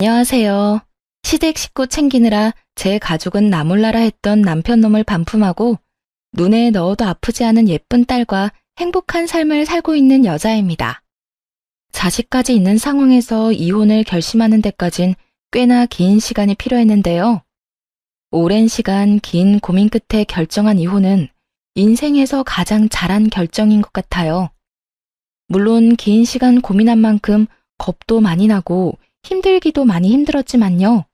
안녕하세요. 시댁 식구 챙기느라 제 가족은 나몰라라 했던 남편 놈을 반품하고 눈에 넣어도 아프지 않은 예쁜 딸과 행복한 삶을 살고 있는 여자입니다. 자식까지 있는 상황에서 이혼을 결심하는 데까진 꽤나 긴 시간이 필요했는데요. 오랜 시간 긴 고민 끝에 결정한 이혼은 인생에서 가장 잘한 결정인 것 같아요. 물론 긴 시간 고민한 만큼 겁도 많이 나고 힘들기도 많이 힘들었지만요.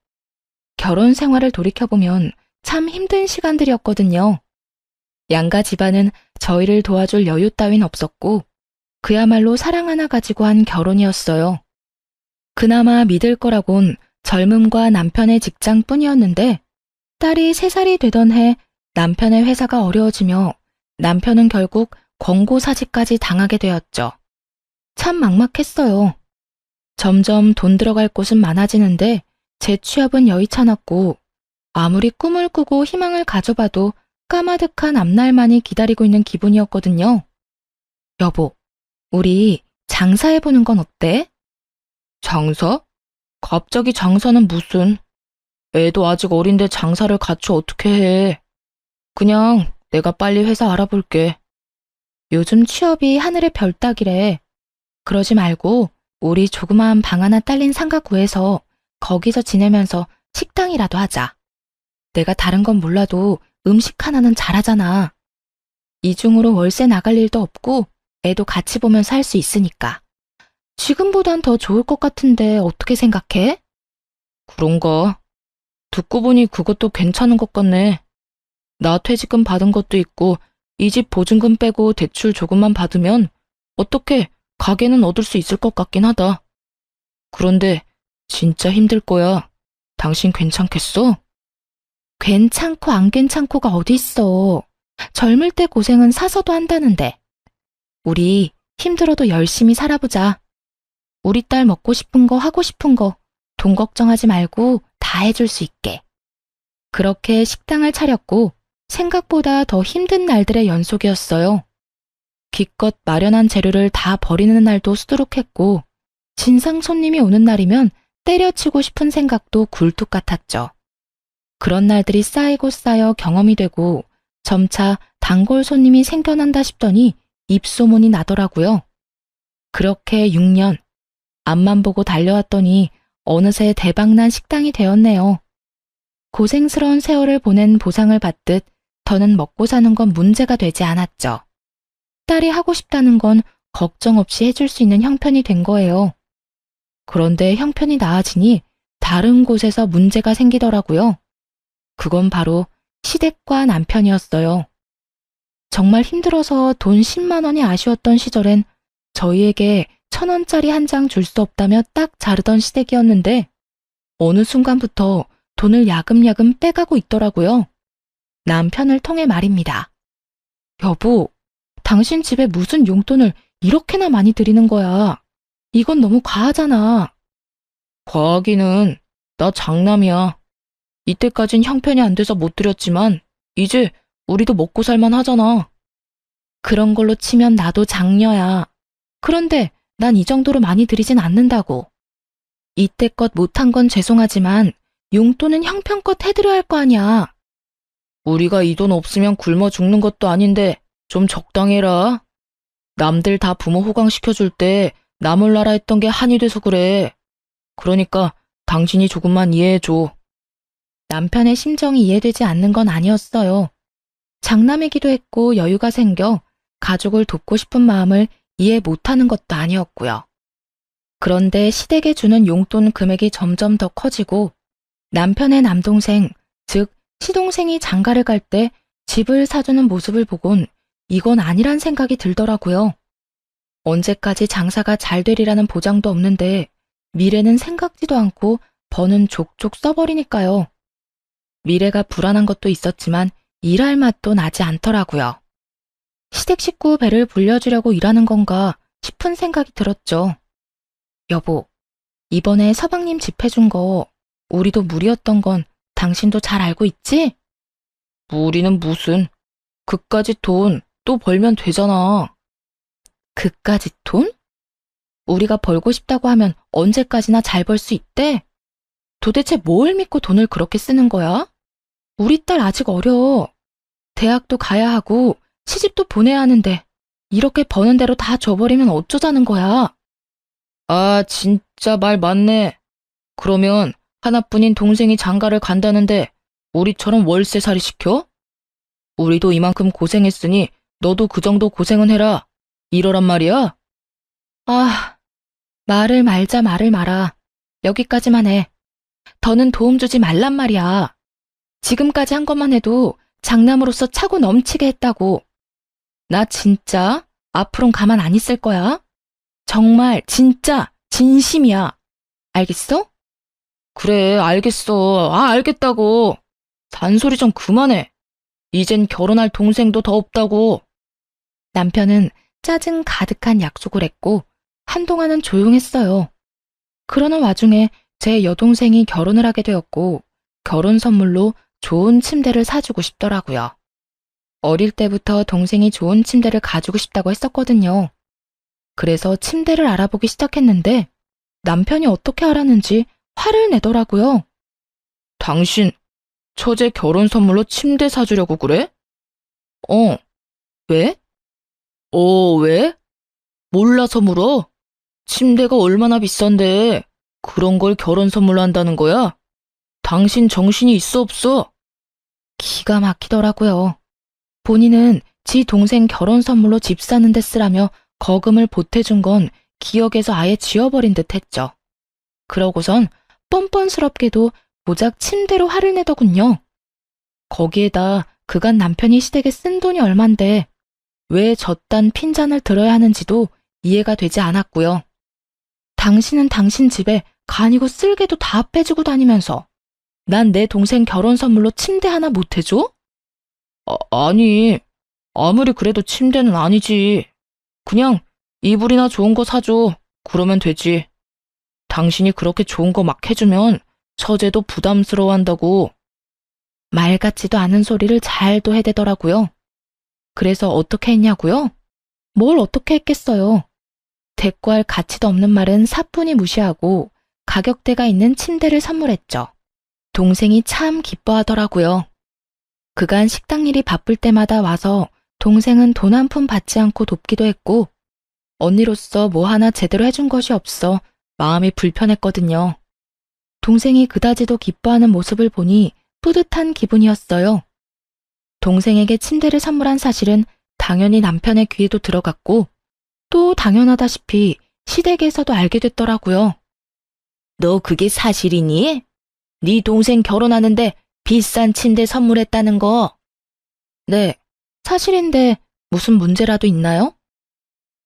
결혼 생활을 돌이켜보면 참 힘든 시간들이었거든요. 양가 집안은 저희를 도와줄 여유 따윈 없었고 그야말로 사랑 하나 가지고 한 결혼이었어요. 그나마 믿을 거라곤 젊음과 남편의 직장뿐이었는데 딸이 3살이 되던 해 남편의 회사가 어려워지며 남편은 결국 권고사직까지 당하게 되었죠. 참 막막했어요. 점점 돈 들어갈 곳은 많아지는데 제 취업은 여의찮았고 아무리 꿈을 꾸고 희망을 가져봐도 까마득한 앞날만이 기다리고 있는 기분이었거든요. 여보, 우리 장사해보는 건 어때? 장사? 갑자기 장사는 무슨? 애도 아직 어린데 장사를 같이 어떻게 해? 그냥 내가 빨리 회사 알아볼게. 요즘 취업이 하늘의 별 따기래. 그러지 말고 우리 조그마한 방 하나 딸린 상가 구해서 거기서 지내면서 식당이라도 하자. 내가 다른 건 몰라도 음식 하나는 잘하잖아. 이중으로 월세 나갈 일도 없고 애도 같이 보면서 할 수 있으니까. 지금보단 더 좋을 것 같은데 어떻게 생각해? 그런가? 듣고 보니 그것도 괜찮은 것 같네. 나 퇴직금 받은 것도 있고 이 집 보증금 빼고 대출 조금만 받으면 어떻게 가게는 얻을 수 있을 것 같긴 하다. 그런데 진짜 힘들 거야. 당신 괜찮겠어? 괜찮고 안 괜찮고가 어디 있어. 젊을 때 고생은 사서도 한다는데. 우리 힘들어도 열심히 살아보자. 우리 딸 먹고 싶은 거 하고 싶은 거 돈 걱정하지 말고 다 해줄 수 있게. 그렇게 식당을 차렸고 생각보다 더 힘든 날들의 연속이었어요. 기껏 마련한 재료를 다 버리는 날도 수두룩했고 진상 손님이 오는 날이면 때려치고 싶은 생각도 굴뚝 같았죠. 그런 날들이 쌓이고 쌓여 경험이 되고 점차 단골 손님이 생겨난다 싶더니 입소문이 나더라고요. 그렇게 6년, 앞만 보고 달려왔더니 어느새 대박난 식당이 되었네요. 고생스러운 세월을 보낸 보상을 받듯 더는 먹고 사는 건 문제가 되지 않았죠. 딸이 하고 싶다는 건 걱정 없이 해줄 수 있는 형편이 된 거예요. 그런데 형편이 나아지니 다른 곳에서 문제가 생기더라고요. 그건 바로 시댁과 남편이었어요. 정말 힘들어서 돈 10만 원이 아쉬웠던 시절엔 저희에게 1,000원짜리 한 장 줄 수 없다며 딱 자르던 시댁이었는데 어느 순간부터 돈을 야금야금 빼가고 있더라고요. 남편을 통해 말입니다. 여보, 당신 집에 무슨 용돈을 이렇게나 많이 드리는 거야. 이건 너무 과하잖아. 과하기는 나 장남이야. 이때까진 형편이 안 돼서 못 드렸지만 이제 우리도 먹고 살만 하잖아. 그런 걸로 치면 나도 장녀야. 그런데 난 이 정도로 많이 드리진 않는다고. 이때껏 못한 건 죄송하지만 용돈은 형편껏 해드려야 할 거 아니야. 우리가 이 돈 없으면 굶어 죽는 것도 아닌데 좀 적당해라. 남들 다 부모 호강시켜줄 때 나 몰라라 했던 게 한이 돼서 그래. 그러니까 당신이 조금만 이해해줘. 남편의 심정이 이해되지 않는 건 아니었어요. 장남이기도 했고 여유가 생겨 가족을 돕고 싶은 마음을 이해 못하는 것도 아니었고요. 그런데 시댁에 주는 용돈 금액이 점점 더 커지고 남편의 남동생, 즉 시동생이 장가를 갈 때 집을 사주는 모습을 보곤 이건 아니란 생각이 들더라고요. 언제까지 장사가 잘 되리라는 보장도 없는데 미래는 생각지도 않고 버는 족족 써버리니까요. 미래가 불안한 것도 있었지만 일할 맛도 나지 않더라고요. 시댁 식구 배를 불려주려고 일하는 건가 싶은 생각이 들었죠. 여보, 이번에 서방님 집 해준 거 우리도 무리였던 건 당신도 잘 알고 있지? 무리는 무슨. 그까지 돈 또 벌면 되잖아. 그까짓 돈? 우리가 벌고 싶다고 하면 언제까지나 잘 벌 수 있대? 도대체 뭘 믿고 돈을 그렇게 쓰는 거야? 우리 딸 아직 어려. 대학도 가야 하고 시집도 보내야 하는데 이렇게 버는 대로 다 줘버리면 어쩌자는 거야? 아, 진짜 말 맞네. 그러면 하나뿐인 동생이 장가를 간다는데 우리처럼 월세살이 시켜? 우리도 이만큼 고생했으니 너도 그 정도 고생은 해라. 이러란 말이야? 아, 말을 말자 말을 마라. 여기까지만 해. 더는 도움 주지 말란 말이야. 지금까지 한 것만 해도 장남으로서 차고 넘치게 했다고. 나 진짜 앞으론 가만 안 있을 거야. 정말 진짜 진심이야. 알겠어? 그래, 알겠어. 아, 알겠다고. 잔소리 좀 그만해. 이젠 결혼할 동생도 더 없다고. 남편은 짜증 가득한 약속을 했고 한동안은 조용했어요. 그러는 와중에 제 여동생이 결혼을 하게 되었고 결혼 선물로 좋은 침대를 사주고 싶더라고요. 어릴 때부터 동생이 좋은 침대를 가지고 싶다고 했었거든요. 그래서 침대를 알아보기 시작했는데 남편이 어떻게 알았는지 화를 내더라고요. 당신 처제 결혼 선물로 침대 사주려고 그래? 왜? 왜? 몰라서 물어? 침대가 얼마나 비싼데 그런 걸 결혼 선물로 한다는 거야? 당신 정신이 있어 없어? 기가 막히더라고요. 본인은 지 동생 결혼 선물로 집 사는 데 쓰라며 거금을 보태준 건 기억에서 아예 지워버린 듯 했죠. 그러고선 뻔뻔스럽게도 고작 침대로 화를 내더군요. 거기에다 그간 남편이 시댁에 쓴 돈이 얼만데 왜 저딴 핀잔을 들어야 하는지도 이해가 되지 않았고요. 당신은 당신 집에 간이고 쓸개도 다 빼주고 다니면서 난 내 동생 결혼 선물로 침대 하나 못 해줘? 아니, 아무리 그래도 침대는 아니지. 그냥 이불이나 좋은 거 사줘. 그러면 되지. 당신이 그렇게 좋은 거 막 해주면 처제도 부담스러워한다고. 말 같지도 않은 소리를 잘도 해대더라고요. 그래서 어떻게 했냐고요? 뭘 어떻게 했겠어요. 대꾸할 가치도 없는 말은 사뿐히 무시하고 가격대가 있는 침대를 선물했죠. 동생이 참 기뻐하더라고요. 그간 식당 일이 바쁠 때마다 와서 동생은 돈 한 푼 받지 않고 돕기도 했고 언니로서 뭐 하나 제대로 해준 것이 없어 마음이 불편했거든요. 동생이 그다지도 기뻐하는 모습을 보니 뿌듯한 기분이었어요. 동생에게 침대를 선물한 사실은 당연히 남편의 귀에도 들어갔고 또 당연하다시피 시댁에서도 알게 됐더라고요. 너 그게 사실이니? 네 동생 결혼하는데 비싼 침대 선물했다는 거. 네, 사실인데 무슨 문제라도 있나요?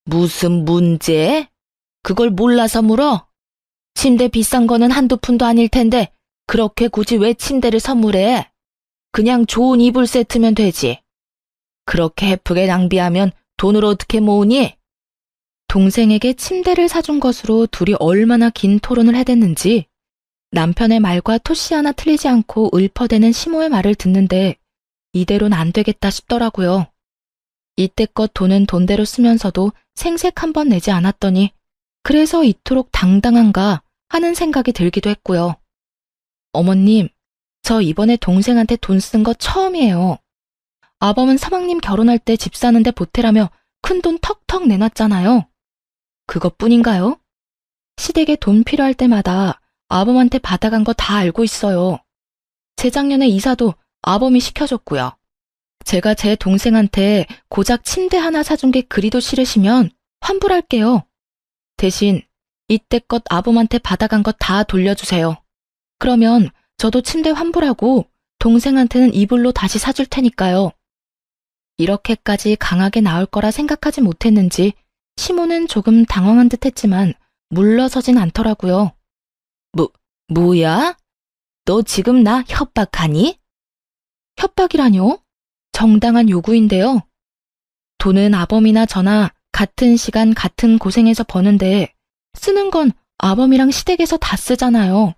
무슨 문제? 그걸 몰라서 물어? 침대 비싼 거는 한두 푼도 아닐 텐데 그렇게 굳이 왜 침대를 선물해? 그냥 좋은 이불 세트면 되지. 그렇게 헤프게 낭비하면 돈을 어떻게 모으니? 동생에게 침대를 사준 것으로 둘이 얼마나 긴 토론을 해댔는지 남편의 말과 토씨 하나 틀리지 않고 읊어대는 시모의 말을 듣는데 이대로는 안 되겠다 싶더라고요. 이때껏 돈은 돈대로 쓰면서도 생색 한 번 내지 않았더니 그래서 이토록 당당한가 하는 생각이 들기도 했고요. 어머님, 저 이번에 동생한테 돈 쓴 거 처음이에요. 아범은 서방님 결혼할 때 집 사는데 보태라며 큰돈 턱턱 내놨잖아요. 그것뿐인가요? 시댁에 돈 필요할 때마다 아범한테 받아간 거 다 알고 있어요. 재작년에 이사도 아범이 시켜줬고요. 제가 제 동생한테 고작 침대 하나 사준 게 그리도 싫으시면 환불할게요. 대신 이때껏 아범한테 받아간 거 다 돌려주세요. 그러면 저도 침대 환불하고 동생한테는 이불로 다시 사줄 테니까요. 이렇게까지 강하게 나올 거라 생각하지 못했는지 시모는 조금 당황한 듯 했지만 물러서진 않더라고요. 뭐야? 너 지금 나 협박하니? 협박이라뇨? 정당한 요구인데요. 돈은 아범이나 저나 같은 시간 같은 고생해서 버는데 쓰는 건 아범이랑 시댁에서 다 쓰잖아요.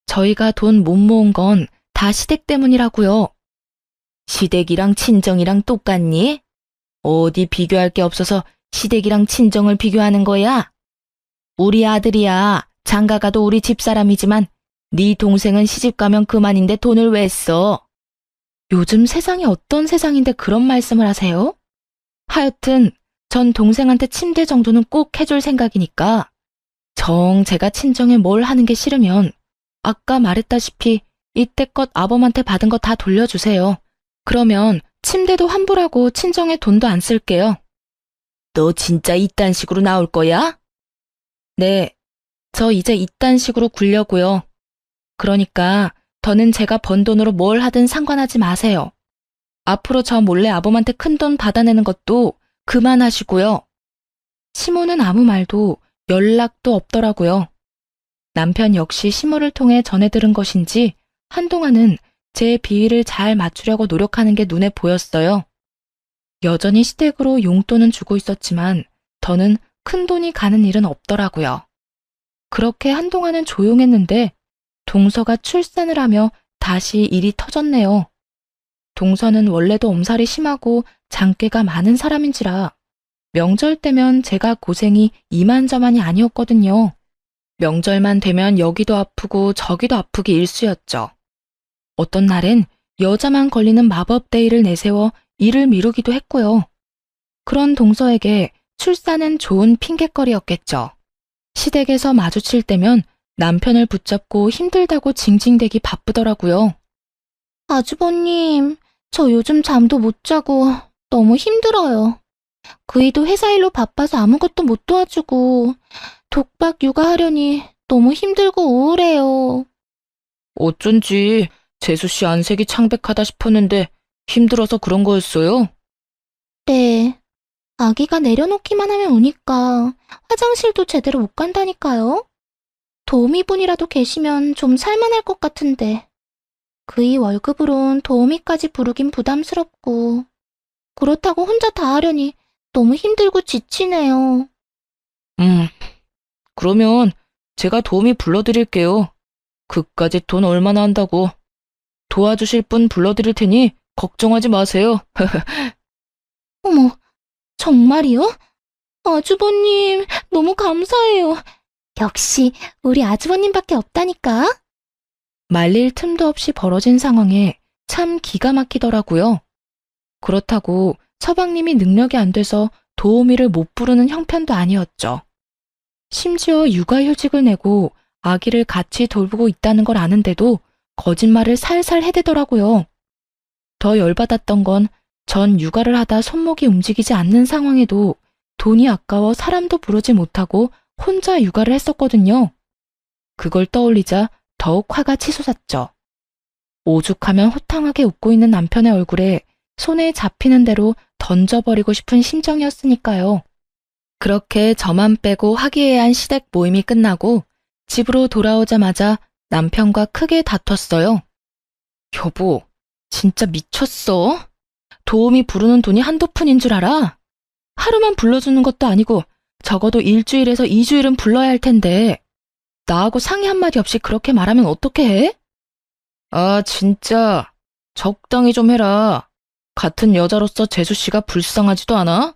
저희가 돈 못 모은 건 다 시댁 때문이라고요. 시댁이랑 친정이랑 똑같니? 어디 비교할 게 없어서 시댁이랑 친정을 비교하는 거야? 우리 아들이야. 장가가도 우리 집사람이지만 네 동생은 시집가면 그만인데 돈을 왜 써? 요즘 세상이 어떤 세상인데 그런 말씀을 하세요? 하여튼 전 동생한테 침대 정도는 꼭 해줄 생각이니까 정 제가 친정에 뭘 하는 게 싫으면 아까 말했다시피 이때껏 아범한테 받은 거 다 돌려주세요. 그러면 침대도 환불하고 친정에 돈도 안 쓸게요. 너 진짜 이딴 식으로 나올 거야? 네, 저 이제 이딴 식으로 굴려고요. 그러니까 더는 제가 번 돈으로 뭘 하든 상관하지 마세요. 앞으로 저 몰래 아범한테 큰돈 받아내는 것도 그만하시고요. 시모는 아무 말도 연락도 없더라고요. 남편 역시 시모를 통해 전해 들은 것인지 한동안은 제 비위를 잘 맞추려고 노력하는 게 눈에 보였어요. 여전히 시댁으로 용돈은 주고 있었지만 더는 큰 돈이 가는 일은 없더라고요. 그렇게 한동안은 조용했는데 동서가 출산을 하며 다시 일이 터졌네요. 동서는 원래도 엄살이 심하고 장깨가 많은 사람인지라 명절 때면 제가 고생이 이만저만이 아니었거든요. 명절만 되면 여기도 아프고 저기도 아프기 일쑤였죠. 어떤 날엔 여자만 걸리는 마법데이를 내세워 일을 미루기도 했고요. 그런 동서에게 출산은 좋은 핑곗거리였겠죠. 시댁에서 마주칠 때면 남편을 붙잡고 힘들다고 징징대기 바쁘더라고요. 아주버님, 저 요즘 잠도 못 자고 너무 힘들어요. 그이도 회사 일로 바빠서 아무것도 못 도와주고 독박 육아하려니 너무 힘들고 우울해요. 어쩐지 재수씨 안색이 창백하다 싶었는데 힘들어서 그런 거였어요? 네. 아기가 내려놓기만 하면 우니까 화장실도 제대로 못 간다니까요. 도우미분이라도 계시면 좀 살만할 것 같은데 그이 월급으론 도우미까지 부르긴 부담스럽고 그렇다고 혼자 다 하려니 너무 힘들고 지치네요. 그러면 제가 도우미 불러드릴게요. 그까짓 돈 얼마나 한다고. 도와주실 분 불러드릴 테니 걱정하지 마세요. 어머, 정말이요? 아주버님, 너무 감사해요. 역시 우리 아주버님밖에 없다니까. 말릴 틈도 없이 벌어진 상황에 참 기가 막히더라고요. 그렇다고 서방님이 능력이 안 돼서 도우미를 못 부르는 형편도 아니었죠. 심지어 육아휴직을 내고 아기를 같이 돌보고 있다는 걸 아는데도 거짓말을 살살 해대더라고요. 더 열받았던 건 전 육아를 하다 손목이 움직이지 않는 상황에도 돈이 아까워 사람도 부르지 못하고 혼자 육아를 했었거든요. 그걸 떠올리자 더욱 화가 치솟았죠. 오죽하면 호탕하게 웃고 있는 남편의 얼굴에 손에 잡히는 대로 던져버리고 싶은 심정이었으니까요. 그렇게 저만 빼고 화기애애한 시댁 모임이 끝나고 집으로 돌아오자마자 남편과 크게 다퉜어요. 여보, 진짜 미쳤어? 도우미 부르는 돈이 한두 푼인 줄 알아? 하루만 불러주는 것도 아니고 적어도 일주일에서 2주일은 불러야 할 텐데 나하고 상의 한마디 없이 그렇게 말하면 어떻게 해? 아, 진짜 적당히 좀 해라. 같은 여자로서 재수씨가 불쌍하지도 않아?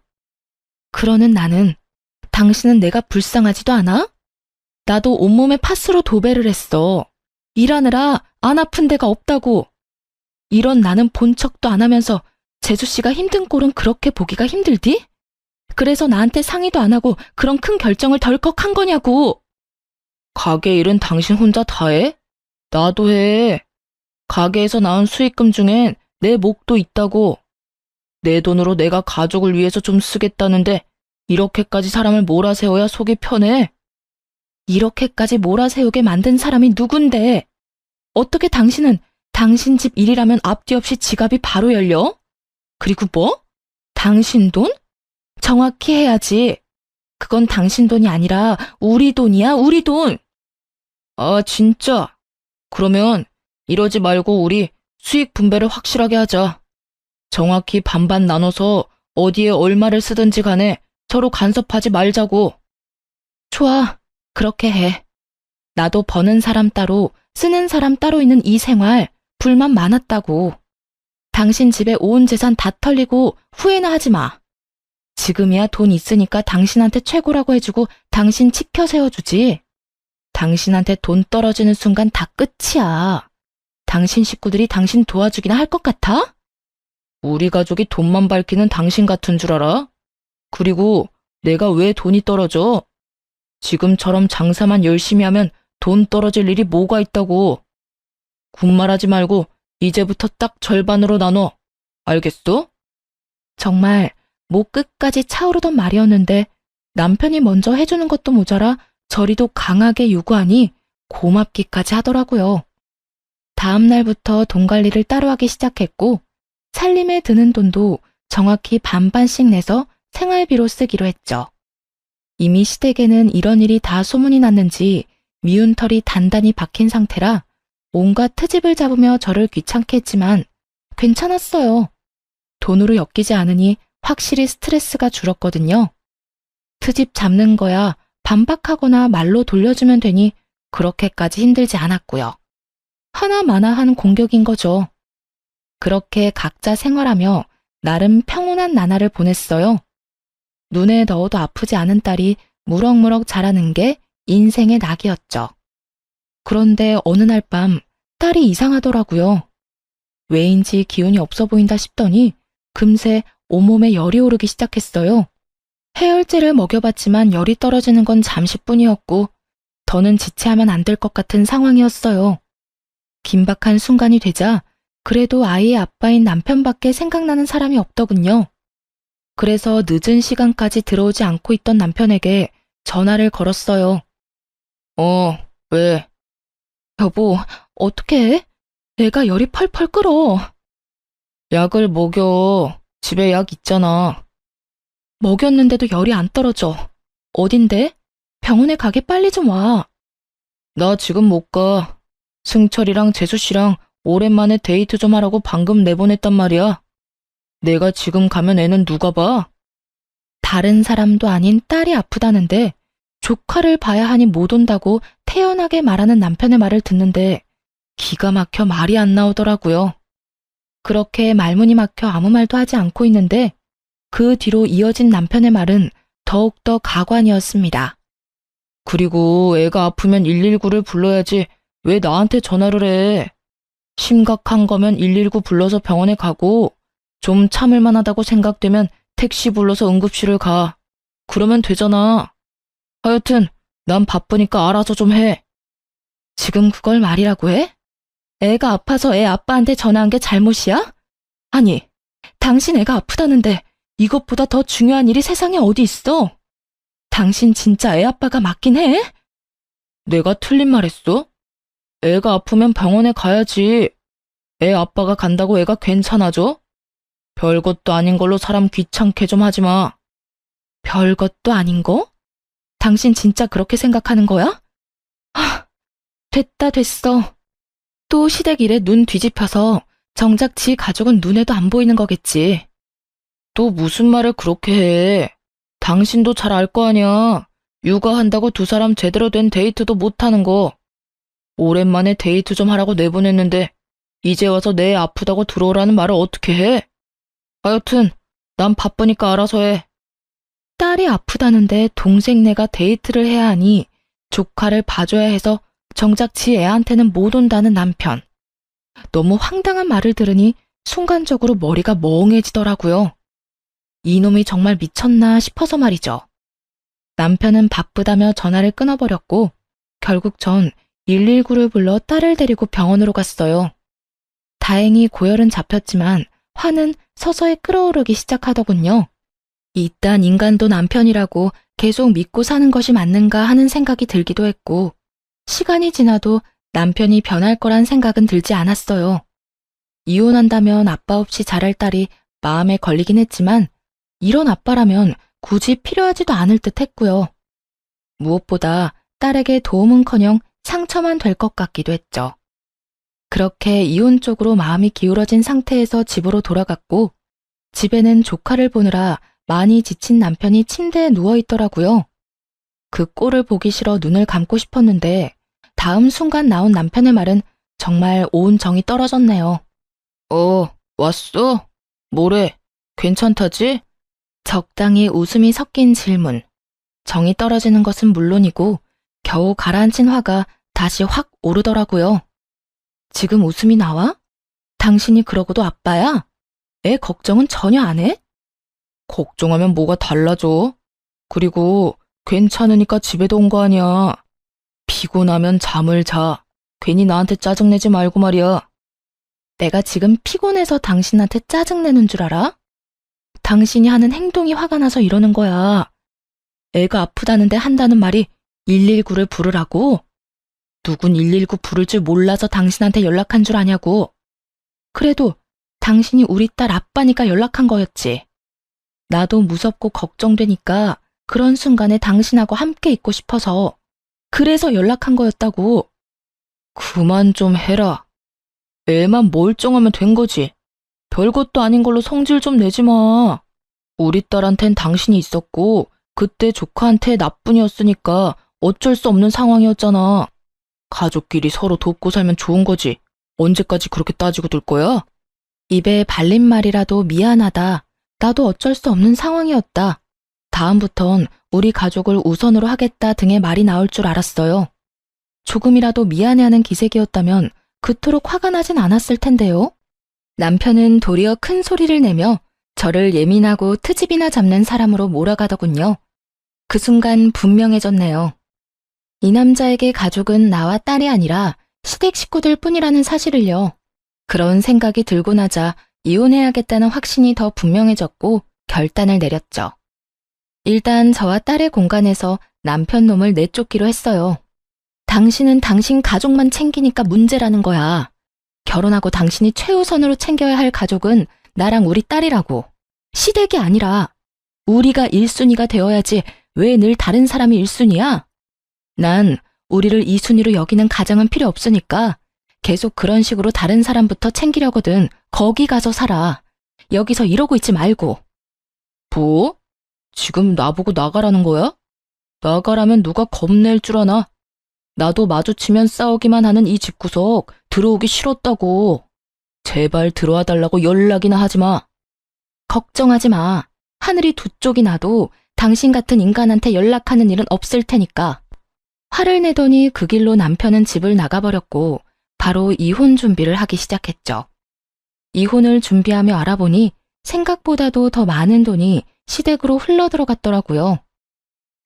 그러는 나는 당신은 내가 불쌍하지도 않아? 나도 온몸에 파스로 도배를 했어. 일하느라 안 아픈 데가 없다고. 이런 나는 본 척도 안 하면서 재수씨가 힘든 꼴은 그렇게 보기가 힘들디? 그래서 나한테 상의도 안 하고 그런 큰 결정을 덜컥 한 거냐고. 가게 일은 당신 혼자 다 해? 나도 해. 가게에서 나온 수익금 중엔 내 몫도 있다고. 내 돈으로 내가 가족을 위해서 좀 쓰겠다는데 이렇게까지 사람을 몰아세워야 속이 편해? 이렇게까지 몰아세우게 만든 사람이 누군데? 어떻게 당신은 당신 집 일이라면 앞뒤 없이 지갑이 바로 열려? 그리고 뭐? 당신 돈? 정확히 해야지. 그건 당신 돈이 아니라 우리 돈이야, 우리 돈. 아, 진짜? 그러면 이러지 말고 우리 수익 분배를 확실하게 하자. 정확히 반반 나눠서 어디에 얼마를 쓰든지 간에 서로 간섭하지 말자고. 좋아, 그렇게 해. 나도 버는 사람 따로 쓰는 사람 따로 있는 이 생활 불만 많았다고. 당신 집에 온 재산 다 털리고 후회나 하지 마. 지금이야 돈 있으니까 당신한테 최고라고 해주고 당신 치켜 세워주지. 당신한테 돈 떨어지는 순간 다 끝이야. 당신 식구들이 당신 도와주기나 할 것 같아? 우리 가족이 돈만 밝히는 당신 같은 줄 알아? 그리고 내가 왜 돈이 떨어져? 지금처럼 장사만 열심히 하면 돈 떨어질 일이 뭐가 있다고. 군말하지 말고 이제부터 딱 절반으로 나눠. 알겠어? 정말 목 끝까지 차오르던 말이었는데 남편이 먼저 해주는 것도 모자라 저리도 강하게 요구하니 고맙기까지 하더라고요. 다음 날부터 돈 관리를 따로 하기 시작했고 살림에 드는 돈도 정확히 반반씩 내서 생활비로 쓰기로 했죠. 이미 시댁에는 이런 일이 다 소문이 났는지 미운 털이 단단히 박힌 상태라 온갖 트집을 잡으며 저를 귀찮게 했지만 괜찮았어요. 돈으로 엮이지 않으니 확실히 스트레스가 줄었거든요. 트집 잡는 거야 반박하거나 말로 돌려주면 되니 그렇게까지 힘들지 않았고요. 하나마나한 공격인 거죠. 그렇게 각자 생활하며 나름 평온한 나날을 보냈어요. 눈에 넣어도 아프지 않은 딸이 무럭무럭 자라는 게 인생의 낙이었죠. 그런데 어느 날 밤 딸이 이상하더라고요. 왜인지 기운이 없어 보인다 싶더니 금세 온몸에 열이 오르기 시작했어요. 해열제를 먹여봤지만 열이 떨어지는 건 잠시뿐이었고 더는 지체하면 안 될 것 같은 상황이었어요. 긴박한 순간이 되자 그래도 아이의 아빠인 남편밖에 생각나는 사람이 없더군요. 그래서 늦은 시간까지 들어오지 않고 있던 남편에게 전화를 걸었어요. 왜? 여보, 어떡해? 애가 열이 펄펄 끓어. 약을 먹여. 집에 약 있잖아. 먹였는데도 열이 안 떨어져. 어딘데? 병원에 가게 빨리 좀 와. 나 지금 못 가. 승철이랑 재수씨랑 오랜만에 데이트 좀 하라고 방금 내보냈단 말이야. 내가 지금 가면 애는 누가 봐? 다른 사람도 아닌 딸이 아프다는데 조카를 봐야 하니 못 온다고 태연하게 말하는 남편의 말을 듣는데 기가 막혀 말이 안 나오더라고요. 그렇게 말문이 막혀 아무 말도 하지 않고 있는데 그 뒤로 이어진 남편의 말은 더욱더 가관이었습니다. 그리고 애가 아프면 119를 불러야지 왜 나한테 전화를 해? 심각한 거면 119 불러서 병원에 가고 좀 참을 만하다고 생각되면 택시 불러서 응급실을 가. 그러면 되잖아. 하여튼 난 바쁘니까 알아서 좀 해. 지금 그걸 말이라고 해? 애가 아파서 애 아빠한테 전화한 게 잘못이야? 아니, 당신 애가 아프다는데 이것보다 더 중요한 일이 세상에 어디 있어? 당신 진짜 애 아빠가 맞긴 해? 내가 틀린 말 했어? 애가 아프면 병원에 가야지. 애 아빠가 간다고 애가 괜찮아져? 별것도 아닌 걸로 사람 귀찮게 좀 하지 마. 별것도 아닌 거? 당신 진짜 그렇게 생각하는 거야? 됐어. 또 시댁 일에 눈 뒤집혀서 정작 지 가족은 눈에도 안 보이는 거겠지. 또 무슨 말을 그렇게 해. 당신도 잘 알 거 아니야. 육아한다고 두 사람 제대로 된 데이트도 못하는 거. 오랜만에 데이트 좀 하라고 내보냈는데 이제 와서 내 애 아프다고 들어오라는 말을 어떻게 해? 하여튼 난 바쁘니까 알아서 해. 딸이 아프다는데 동생네가 데이트를 해야 하니 조카를 봐줘야 해서 정작 지 애한테는 못 온다는 남편. 너무 황당한 말을 들으니 순간적으로 머리가 멍해지더라고요. 이놈이 정말 미쳤나 싶어서 말이죠. 남편은 바쁘다며 전화를 끊어버렸고 결국 전 119를 불러 딸을 데리고 병원으로 갔어요. 다행히 고열은 잡혔지만 화는 서서히 끓어오르기 시작하더군요. 이딴 인간도 남편이라고 계속 믿고 사는 것이 맞는가 하는 생각이 들기도 했고 시간이 지나도 남편이 변할 거란 생각은 들지 않았어요. 이혼한다면 아빠 없이 자랄 딸이 마음에 걸리긴 했지만 이런 아빠라면 굳이 필요하지도 않을 듯 했고요. 무엇보다 딸에게 도움은커녕 상처만 될 것 같기도 했죠. 그렇게 이혼 쪽으로 마음이 기울어진 상태에서 집으로 돌아갔고 집에는 조카를 보느라 많이 지친 남편이 침대에 누워있더라고요. 그 꼴을 보기 싫어 눈을 감고 싶었는데 다음 순간 나온 남편의 말은 정말 온 정이 떨어졌네요. 왔어? 뭐래? 괜찮다지? 적당히 웃음이 섞인 질문. 정이 떨어지는 것은 물론이고 겨우 가라앉힌 화가 다시 확 오르더라고요. 지금 웃음이 나와? 당신이 그러고도 아빠야? 애 걱정은 전혀 안 해? 걱정하면 뭐가 달라져? 그리고 괜찮으니까 집에도 온 거 아니야. 피곤하면 잠을 자. 괜히 나한테 짜증내지 말고 말이야. 내가 지금 피곤해서 당신한테 짜증내는 줄 알아? 당신이 하는 행동이 화가 나서 이러는 거야. 애가 아프다는데 한다는 말이 119를 부르라고? 누군 119 부를 줄 몰라서 당신한테 연락한 줄 아냐고. 그래도 당신이 우리 딸 아빠니까 연락한 거였지. 나도 무섭고 걱정되니까 그런 순간에 당신하고 함께 있고 싶어서 그래서 연락한 거였다고. 그만 좀 해라. 애만 멀쩡하면 된 거지. 별것도 아닌 걸로 성질 좀 내지 마. 우리 딸한텐 당신이 있었고 그때 조카한테 나뿐이었으니까 어쩔 수 없는 상황이었잖아. 가족끼리 서로 돕고 살면 좋은 거지. 언제까지 그렇게 따지고 둘 거야? 입에 발린 말이라도 미안하다. 나도 어쩔 수 없는 상황이었다. 다음부턴 우리 가족을 우선으로 하겠다 등의 말이 나올 줄 알았어요. 조금이라도 미안해하는 기색이었다면 그토록 화가 나진 않았을 텐데요. 남편은 도리어 큰 소리를 내며 저를 예민하고 트집이나 잡는 사람으로 몰아가더군요. 그 순간 분명해졌네요. 이 남자에게 가족은 나와 딸이 아니라 시댁 식구들 뿐이라는 사실을요. 그런 생각이 들고 나자 이혼해야겠다는 확신이 더 분명해졌고 결단을 내렸죠. 일단 저와 딸의 공간에서 남편 놈을 내쫓기로 했어요. 당신은 당신 가족만 챙기니까 문제라는 거야. 결혼하고 당신이 최우선으로 챙겨야 할 가족은 나랑 우리 딸이라고. 시댁이 아니라 우리가 1순위가 되어야지 왜 늘 다른 사람이 1순위야? 난 우리를 2순위로 여기는 가장은 필요 없으니까 계속 그런 식으로 다른 사람부터 챙기려거든. 거기 가서 살아. 여기서 이러고 있지 말고. 뭐? 지금 나보고 나가라는 거야? 나가라면 누가 겁낼 줄 아나? 나도 마주치면 싸우기만 하는 이 집구석 들어오기 싫었다고. 제발 들어와 달라고 연락이나 하지 마. 걱정하지 마. 하늘이 두 쪽이 나도 당신 같은 인간한테 연락하는 일은 없을 테니까. 화를 내더니 그 길로 남편은 집을 나가버렸고 바로 이혼 준비를 하기 시작했죠. 이혼을 준비하며 알아보니 생각보다도 더 많은 돈이 시댁으로 흘러들어갔더라고요.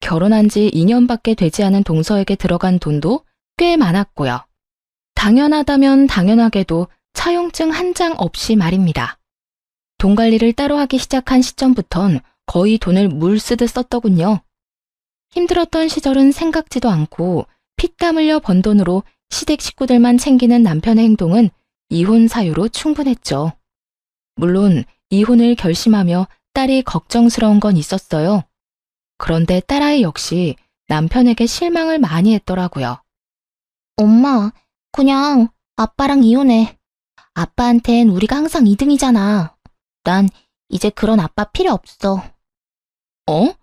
결혼한 지 2년밖에 되지 않은 동서에게 들어간 돈도 꽤 많았고요. 당연하다면 당연하게도 차용증 한 장 없이 말입니다. 돈 관리를 따로 하기 시작한 시점부턴 거의 돈을 물 쓰듯 썼더군요. 힘들었던 시절은 생각지도 않고 피땀 흘려 번 돈으로 시댁 식구들만 챙기는 남편의 행동은 이혼 사유로 충분했죠. 물론 이혼을 결심하며 딸이 걱정스러운 건 있었어요. 그런데 딸아이 역시 남편에게 실망을 많이 했더라고요. 엄마, 그냥 아빠랑 이혼해. 아빠한텐 우리가 항상 2등이잖아. 난 이제 그런 아빠 필요 없어. 어?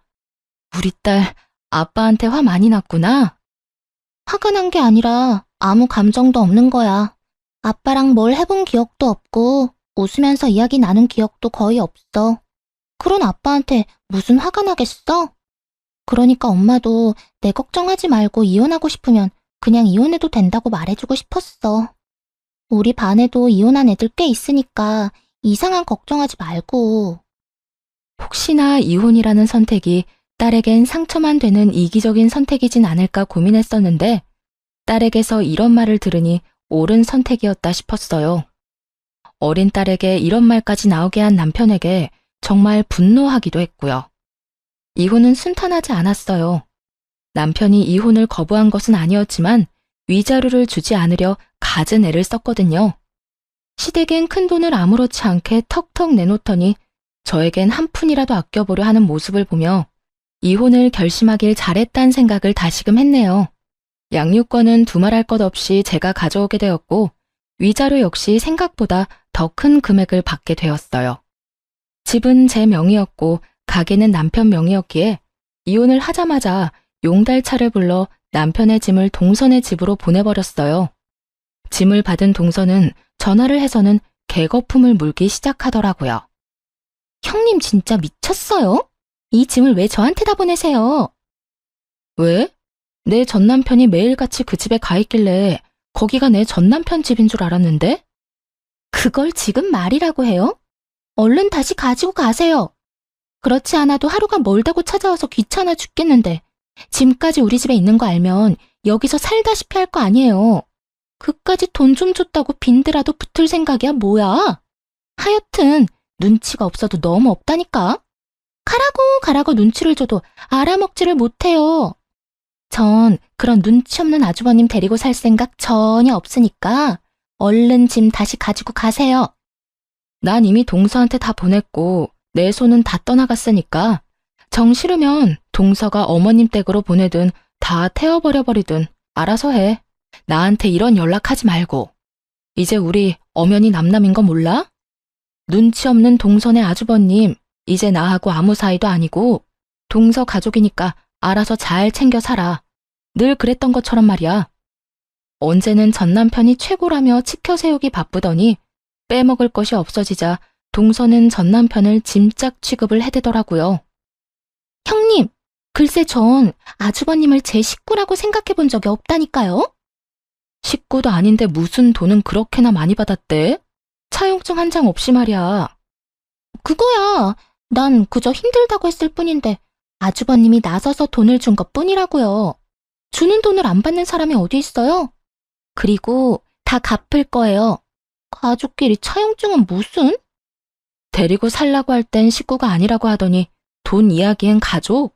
우리 딸 아빠한테 화 많이 났구나? 화가 난 게 아니라 아무 감정도 없는 거야. 아빠랑 뭘 해본 기억도 없고 웃으면서 이야기 나눈 기억도 거의 없어. 그런 아빠한테 무슨 화가 나겠어? 그러니까 엄마도 내 걱정하지 말고 이혼하고 싶으면 그냥 이혼해도 된다고 말해주고 싶었어. 우리 반에도 이혼한 애들 꽤 있으니까 이상한 걱정하지 말고. 혹시나 이혼이라는 선택이 딸에겐 상처만 되는 이기적인 선택이진 않을까 고민했었는데 딸에게서 이런 말을 들으니 옳은 선택이었다 싶었어요. 어린 딸에게 이런 말까지 나오게 한 남편에게 정말 분노하기도 했고요. 이혼은 순탄하지 않았어요. 남편이 이혼을 거부한 것은 아니었지만 위자료를 주지 않으려 갖은 애를 썼거든요. 시댁엔 큰돈을 아무렇지 않게 턱턱 내놓더니 저에겐 한 푼이라도 아껴보려 하는 모습을 보며 이혼을 결심하길 잘했다는 생각을 다시금 했네요. 양육권은 두말할 것 없이 제가 가져오게 되었고 위자료 역시 생각보다 더 큰 금액을 받게 되었어요. 집은 제 명의였고 가게는 남편 명의였기에 이혼을 하자마자 용달차를 불러 남편의 짐을 동선의 집으로 보내버렸어요. 짐을 받은 동선은 전화를 해서는 개거품을 물기 시작하더라고요. 형님 진짜 미쳤어요? 이 짐을 왜 저한테다 보내세요? 왜? 내 전남편이 매일같이 그 집에 가 있길래 거기가 내 전남편 집인 줄 알았는데? 그걸 지금 말이라고 해요? 얼른 다시 가지고 가세요. 그렇지 않아도 하루가 멀다고 찾아와서 귀찮아 죽겠는데 짐까지 우리 집에 있는 거 알면 여기서 살다시피 할 거 아니에요. 그까지 돈 좀 줬다고 빈드라도 붙을 생각이야 뭐야? 하여튼 눈치가 없어도 너무 없다니까. 가라고 눈치를 줘도 알아먹지를 못해요. 전 그런 눈치 없는 아주버님 데리고 살 생각 전혀 없으니까 얼른 짐 다시 가지고 가세요. 난 이미 동서한테 다 보냈고 내 손은 다 떠나갔으니까 정 싫으면 동서가 어머님 댁으로 보내든 다 태워버려버리든 알아서 해. 나한테 이런 연락하지 말고. 이제 우리 엄연히 남남인 거 몰라? 눈치 없는 동선의 아주버님, 이제 나하고 아무 사이도 아니고 동서 가족이니까 알아서 잘 챙겨 살아. 늘 그랬던 것처럼 말이야. 언제는 전남편이 최고라며 치켜 세우기 바쁘더니 빼먹을 것이 없어지자 동서는 전남편을 짐짝 취급을 해대더라고요. 형님, 글쎄 전 아주버님을 제 식구라고 생각해 본 적이 없다니까요. 식구도 아닌데 무슨 돈은 그렇게나 많이 받았대? 차용증 한 장 없이 말이야. 그거야. 난 그저 힘들다고 했을 뿐인데 아주버님이 나서서 돈을 준 것뿐이라고요. 주는 돈을 안 받는 사람이 어디 있어요? 그리고 다 갚을 거예요. 가족끼리 차용증은 무슨? 데리고 살라고 할 땐 식구가 아니라고 하더니 돈 이야기엔 가족?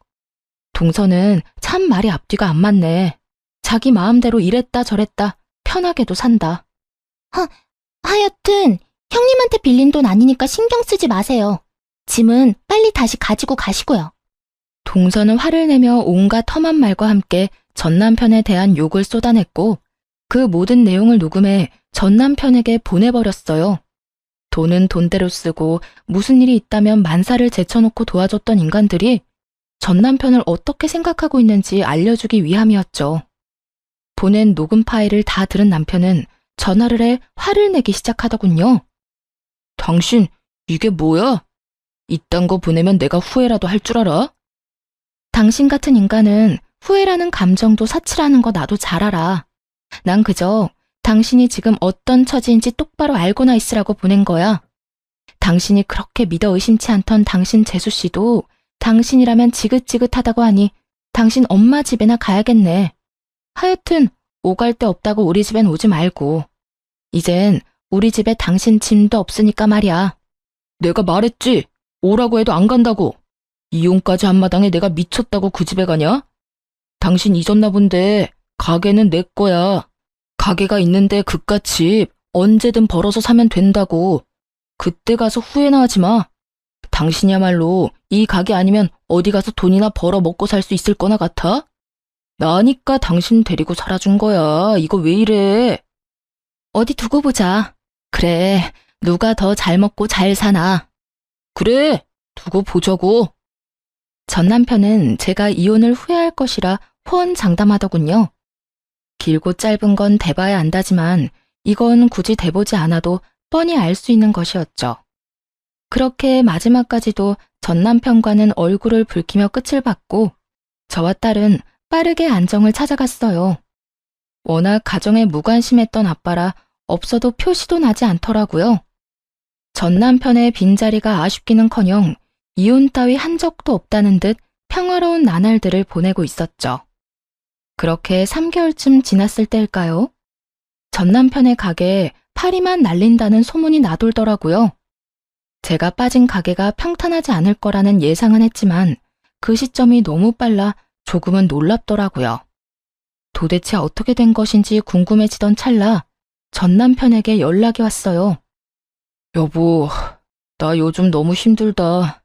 동서는 참 말이 앞뒤가 안 맞네. 자기 마음대로 이랬다 저랬다 편하게도 산다. 하여튼 형님한테 빌린 돈 아니니까 신경 쓰지 마세요. 짐은 빨리 다시 가지고 가시고요. 동서는 화를 내며 온갖 험한 말과 함께 전남편에 대한 욕을 쏟아냈고 그 모든 내용을 녹음해 전남편에게 보내버렸어요. 돈은 돈대로 쓰고 무슨 일이 있다면 만사를 제쳐놓고 도와줬던 인간들이 전남편을 어떻게 생각하고 있는지 알려주기 위함이었죠. 보낸 녹음 파일을 다 들은 남편은 전화를 해 화를 내기 시작하더군요. 당신 이게 뭐야? 이딴 거 보내면 내가 후회라도 할 줄 알아? 당신 같은 인간은 후회라는 감정도 사치라는 거 나도 잘 알아. 난 그저 당신이 지금 어떤 처지인지 똑바로 알고나 있으라고 보낸 거야. 당신이 그렇게 믿어 의심치 않던 당신 재수씨도 당신이라면 지긋지긋하다고 하니 당신 엄마 집에나 가야겠네. 하여튼 오갈 데 없다고 우리 집엔 오지 말고. 이젠 우리 집에 당신 짐도 없으니까 말이야. 내가 말했지. 오라고 해도 안 간다고. 이혼까지 한 마당에 내가 미쳤다고 그 집에 가냐? 당신 잊었나 본데 가게는 내 거야. 가게가 있는데 그깟 집 언제든 벌어서 사면 된다고. 그때 가서 후회나 하지 마. 당신이야말로 이 가게 아니면 어디 가서 돈이나 벌어 먹고 살 수 있을 거나 같아? 나니까 당신 데리고 살아준 거야. 이거 왜 이래? 어디 두고 보자. 그래, 누가 더 잘 먹고 잘 사나. 그래, 두고 보자고. 전 남편은 제가 이혼을 후회할 것이라 호언장담하더군요. 길고 짧은 건 대봐야 안다지만 이건 굳이 대보지 않아도 뻔히 알 수 있는 것이었죠. 그렇게 마지막까지도 전 남편과는 얼굴을 붉히며 끝을 봤고 저와 딸은 빠르게 안정을 찾아갔어요. 워낙 가정에 무관심했던 아빠라 없어도 표시도 나지 않더라고요. 전 남편의 빈자리가 아쉽기는커녕 이혼 따위 한 적도 없다는 듯 평화로운 나날들을 보내고 있었죠. 그렇게 3개월쯤 지났을 때일까요? 전 남편의 가게에 파리만 날린다는 소문이 나돌더라고요. 제가 빠진 가게가 평탄하지 않을 거라는 예상은 했지만 그 시점이 너무 빨라 조금은 놀랍더라고요. 도대체 어떻게 된 것인지 궁금해지던 찰나 전 남편에게 연락이 왔어요. 여보, 나 요즘 너무 힘들다.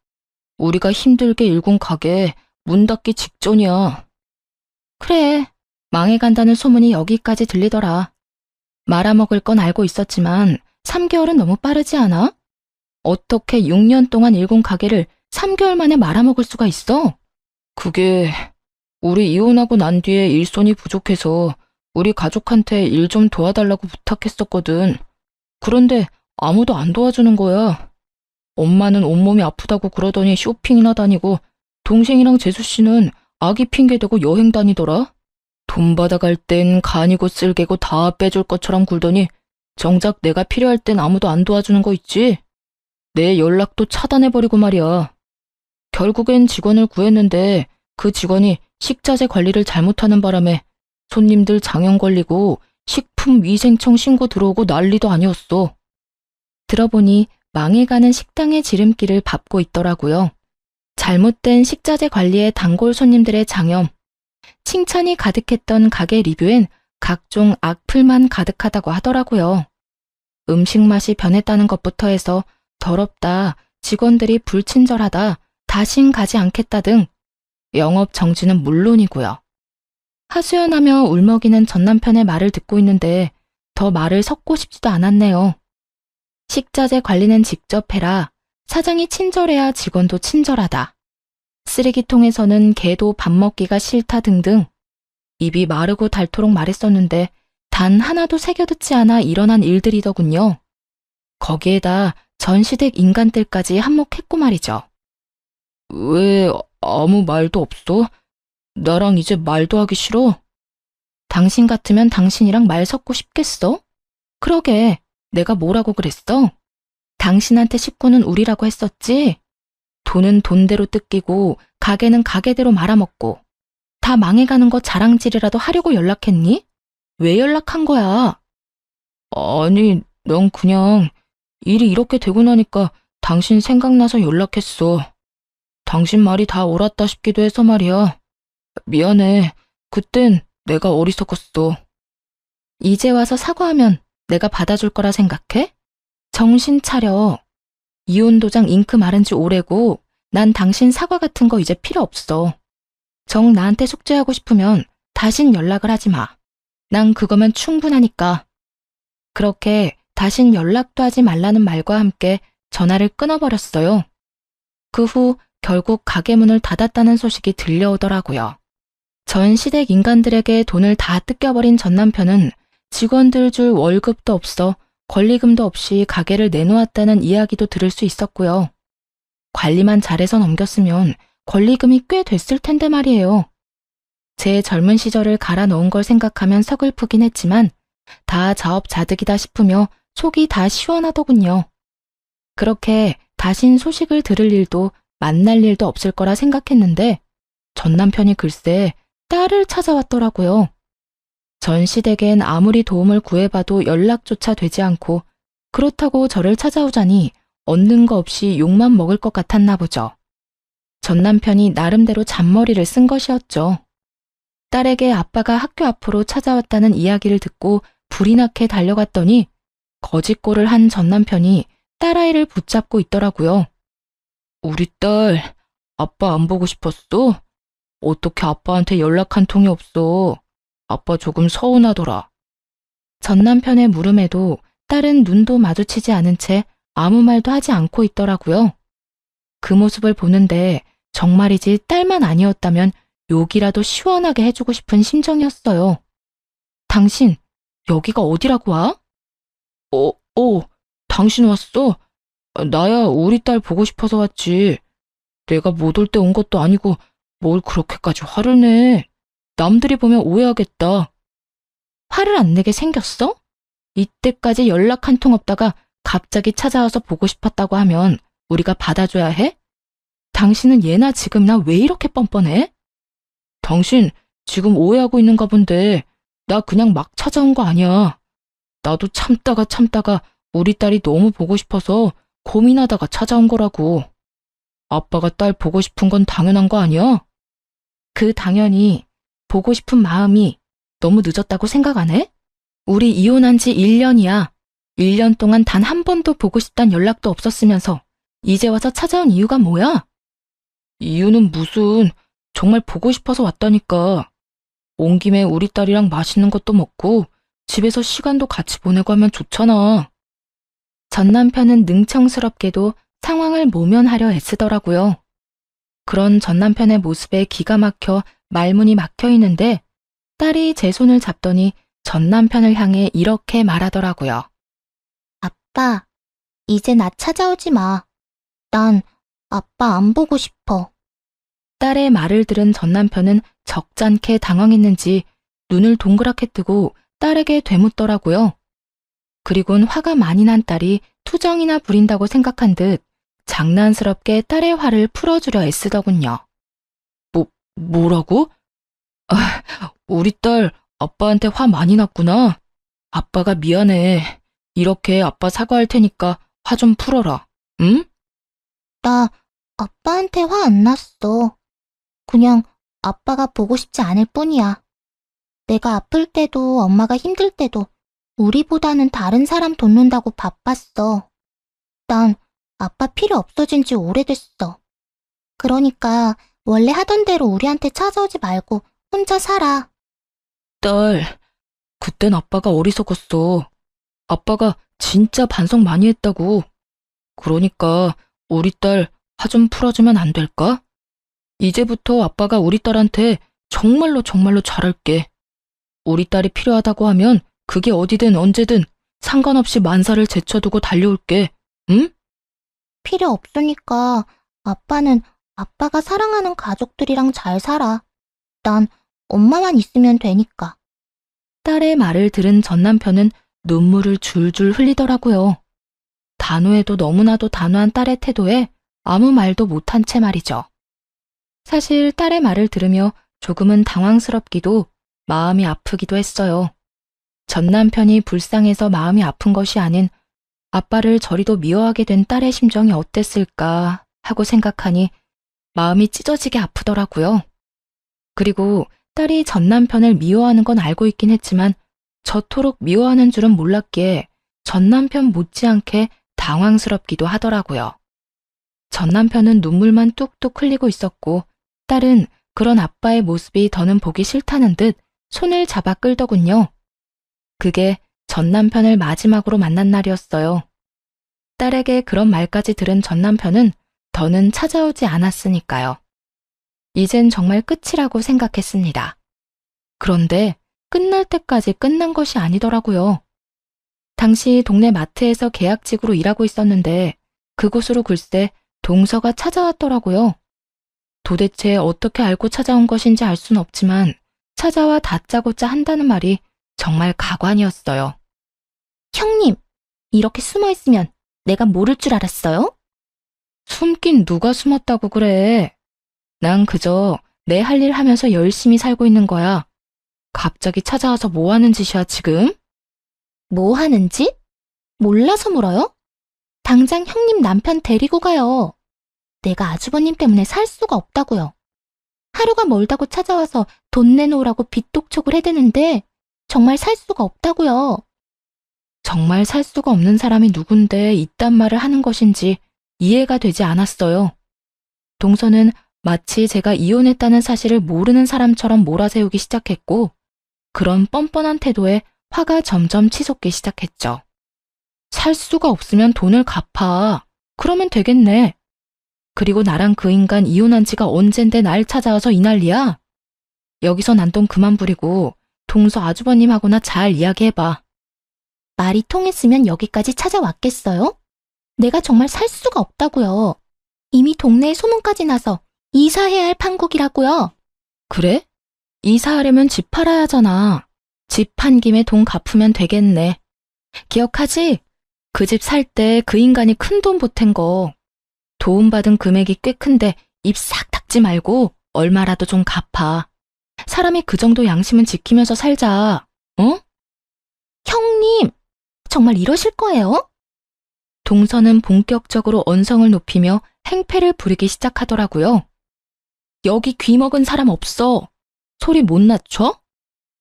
우리가 힘들게 일군 가게 문 닫기 직전이야. 그래, 망해간다는 소문이 여기까지 들리더라. 말아먹을 건 알고 있었지만 3개월은 너무 빠르지 않아? 어떻게 6년 동안 일군 가게를 3개월 만에 말아먹을 수가 있어? 그게 우리 이혼하고 난 뒤에 일손이 부족해서 우리 가족한테 일 좀 도와달라고 부탁했었거든. 그런데 아무도 안 도와주는 거야. 엄마는 온몸이 아프다고 그러더니 쇼핑이나 다니고 동생이랑 재수씨는 아기 핑계대고 여행 다니더라. 돈 받아갈 땐 간이고 쓸개고 다 빼줄 것처럼 굴더니 정작 내가 필요할 땐 아무도 안 도와주는 거 있지? 내 연락도 차단해버리고 말이야. 결국엔 직원을 구했는데 그 직원이 식자재 관리를 잘못하는 바람에 손님들 장염 걸리고 식품위생청 신고 들어오고 난리도 아니었어. 들어보니 망해가는 식당의 지름길을 밟고 있더라고요. 잘못된 식자재 관리에 단골 손님들의 장염, 칭찬이 가득했던 가게 리뷰엔 각종 악플만 가득하다고 하더라고요. 음식 맛이 변했다는 것부터 해서 더럽다, 직원들이 불친절하다, 다신 가지 않겠다 등 영업 정지는 물론이고요. 하소연하며 울먹이는 전남편의 말을 듣고 있는데 더 말을 섞고 싶지도 않았네요. 식자재 관리는 직접 해라. 사장이 친절해야 직원도 친절하다. 쓰레기통에서는 개도 밥 먹기가 싫다 등등 입이 마르고 닳도록 말했었는데 단 하나도 새겨듣지 않아 일어난 일들이더군요. 거기에다 전시댁 인간들까지 한몫했고 말이죠. 왜 아무 말도 없어? 나랑 이제 말도 하기 싫어? 당신 같으면 당신이랑 말 섞고 싶겠어? 그러게, 내가 뭐라고 그랬어? 당신한테 식구는 우리라고 했었지? 돈은 돈대로 뜯기고 가게는 가게대로 말아먹고 다 망해가는 거 자랑질이라도 하려고 연락했니? 왜 연락한 거야? 아니, 넌 그냥 일이 이렇게 되고 나니까 당신 생각나서 연락했어. 당신 말이 다 옳았다 싶기도 해서 말이야. 미안해. 그땐 내가 어리석었어. 이제 와서 사과하면 내가 받아줄 거라 생각해? 정신 차려. 이혼 도장 잉크 마른 지 오래고 난 당신 사과 같은 거 이제 필요 없어. 정 나한테 숙제하고 싶으면 다신 연락을 하지 마. 난 그거면 충분하니까. 그렇게 다신 연락도 하지 말라는 말과 함께 전화를 끊어버렸어요. 그 후 결국 가게 문을 닫았다는 소식이 들려오더라고요. 전 시댁 인간들에게 돈을 다 뜯겨버린 전 남편은 직원들 줄 월급도 없어 권리금도 없이 가게를 내놓았다는 이야기도 들을 수 있었고요. 관리만 잘해서 넘겼으면 권리금이 꽤 됐을 텐데 말이에요. 제 젊은 시절을 갈아 넣은 걸 생각하면 서글프긴 했지만 다 자업자득이다 싶으며 속이 다 시원하더군요. 그렇게 다신 소식을 들을 일도 만날 일도 없을 거라 생각했는데 전 남편이 글쎄 딸을 찾아왔더라고요. 전 시댁엔 아무리 도움을 구해봐도 연락조차 되지 않고 그렇다고 저를 찾아오자니 얻는 거 없이 욕만 먹을 것 같았나 보죠. 전 남편이 나름대로 잔머리를 쓴 것이었죠. 딸에게 아빠가 학교 앞으로 찾아왔다는 이야기를 듣고 불이 나게 달려갔더니 거짓골을 한 전 남편이 딸아이를 붙잡고 있더라고요. 우리 딸, 아빠 안 보고 싶었어? 어떻게 아빠한테 연락 한 통이 없어? 아빠 조금 서운하더라. 전 남편의 물음에도 딸은 눈도 마주치지 않은 채 아무 말도 하지 않고 있더라고요. 그 모습을 보는데 정말이지 딸만 아니었다면 욕이라도 시원하게 해주고 싶은 심정이었어요. 당신, 여기가 어디라고 와? 당신 왔어? 나야 우리 딸 보고 싶어서 왔지. 내가 못 올 때 온 것도 아니고 뭘 그렇게까지 화를 내. 남들이 보면 오해하겠다. 화를 안 내게 생겼어? 이때까지 연락 한 통 없다가 갑자기 찾아와서 보고 싶었다고 하면 우리가 받아줘야 해? 당신은 예나 지금이나 왜 이렇게 뻔뻔해? 당신 지금 오해하고 있는가 본데 나 그냥 막 찾아온 거 아니야. 나도 참다가 우리 딸이 너무 보고 싶어서 고민하다가 찾아온 거라고. 아빠가 딸 보고 싶은 건 당연한 거 아니야? 그 당연히 보고 싶은 마음이 너무 늦었다고 생각 안 해? 우리 이혼한 지 1년이야. 1년 동안 단 한 번도 보고 싶단 연락도 없었으면서 이제 와서 찾아온 이유가 뭐야? 이유는 무슨, 정말 보고 싶어서 왔다니까. 온 김에 우리 딸이랑 맛있는 것도 먹고 집에서 시간도 같이 보내고 하면 좋잖아. 전 남편은 능청스럽게도 상황을 모면하려 애쓰더라고요. 그런 전 남편의 모습에 기가 막혀 말문이 막혀 있는데 딸이 제 손을 잡더니 전 남편을 향해 이렇게 말하더라고요. 아빠, 이제 나 찾아오지 마. 난 아빠 안 보고 싶어. 딸의 말을 들은 전 남편은 적잖게 당황했는지 눈을 동그랗게 뜨고 딸에게 되묻더라고요. 그리곤 화가 많이 난 딸이 투정이나 부린다고 생각한 듯 장난스럽게 딸의 화를 풀어주려 애쓰더군요. 뭐라고? 우리 딸 아빠한테 화 많이 났구나. 아빠가 미안해. 이렇게 아빠 사과할 테니까 화 좀 풀어라. 응? 나 아빠한테 화 안 났어. 그냥 아빠가 보고 싶지 않을 뿐이야. 내가 아플 때도 엄마가 힘들 때도 우리보다는 다른 사람 돕는다고 바빴어. 난 아빠 필요 없어진 지 오래됐어. 그러니까 원래 하던 대로 우리한테 찾아오지 말고 혼자 살아. 딸, 그땐 아빠가 어리석었어. 아빠가 진짜 반성 많이 했다고. 그러니까 우리 딸 화 좀 풀어주면 안 될까? 이제부터 아빠가 우리 딸한테 정말로 잘할게. 우리 딸이 필요하다고 하면 그게 어디든 언제든 상관없이 만사를 제쳐두고 달려올게. 응? 필요 없으니까 아빠는 아빠가 사랑하는 가족들이랑 잘 살아. 난 엄마만 있으면 되니까. 딸의 말을 들은 전 남편은 눈물을 줄줄 흘리더라고요. 단호해도 너무나도 단호한 딸의 태도에 아무 말도 못한 채 말이죠. 사실 딸의 말을 들으며 조금은 당황스럽기도 마음이 아프기도 했어요. 전 남편이 불쌍해서 마음이 아픈 것이 아닌 아빠를 저리도 미워하게 된 딸의 심정이 어땠을까 하고 생각하니 마음이 찢어지게 아프더라고요. 그리고 딸이 전 남편을 미워하는 건 알고 있긴 했지만 저토록 미워하는 줄은 몰랐기에 전 남편 못지않게 당황스럽기도 하더라고요. 전 남편은 눈물만 뚝뚝 흘리고 있었고 딸은 그런 아빠의 모습이 더는 보기 싫다는 듯 손을 잡아 끌더군요. 그게 전 남편을 마지막으로 만난 날이었어요. 딸에게 그런 말까지 들은 전 남편은 더는 찾아오지 않았으니까요. 이젠 정말 끝이라고 생각했습니다. 그런데 끝날 때까지 끝난 것이 아니더라고요. 당시 동네 마트에서 계약직으로 일하고 있었는데 그곳으로 글쎄 동서가 찾아왔더라고요. 도대체 어떻게 알고 찾아온 것인지 알 순 없지만 찾아와 다짜고짜 한다는 말이 정말 가관이었어요. 형님, 이렇게 숨어 있으면 내가 모를 줄 알았어요? 숨긴 누가 숨었다고 그래. 난 그저 내 할 일 하면서 열심히 살고 있는 거야. 갑자기 찾아와서 뭐 하는 짓이야, 지금? 뭐 하는지? 몰라서 물어요? 당장 형님 남편 데리고 가요. 내가 아주버님 때문에 살 수가 없다고요. 하루가 멀다고 찾아와서 돈 내놓으라고 빚독촉을 해대는데 정말 살 수가 없다고요. 정말 살 수가 없는 사람이 누군데 이딴 말을 하는 것인지 이해가 되지 않았어요. 동서는 마치 제가 이혼했다는 사실을 모르는 사람처럼 몰아세우기 시작했고 그런 뻔뻔한 태도에 화가 점점 치솟기 시작했죠. 살 수가 없으면 돈을 갚아. 그러면 되겠네. 그리고 나랑 그 인간 이혼한 지가 언젠데 날 찾아와서 이 난리야? 여기서 난동 그만 부리고 동서 아주버님하고나 잘 이야기해봐. 말이 통했으면 여기까지 찾아왔겠어요? 내가 정말 살 수가 없다고요. 이미 동네에 소문까지 나서 이사해야 할 판국이라고요. 그래? 이사하려면 집 팔아야 하잖아. 집 판 김에 돈 갚으면 되겠네. 기억하지? 그 집 살 때 그 인간이 큰 돈 보탠 거. 도움받은 금액이 꽤 큰데 입 싹 닫지 말고 얼마라도 좀 갚아. 사람이 그 정도 양심은 지키면서 살자. 어? 형님, 정말 이러실 거예요? 동서는 본격적으로 언성을 높이며 행패를 부리기 시작하더라고요. 여기 귀 먹은 사람 없어. 소리 못 낮춰?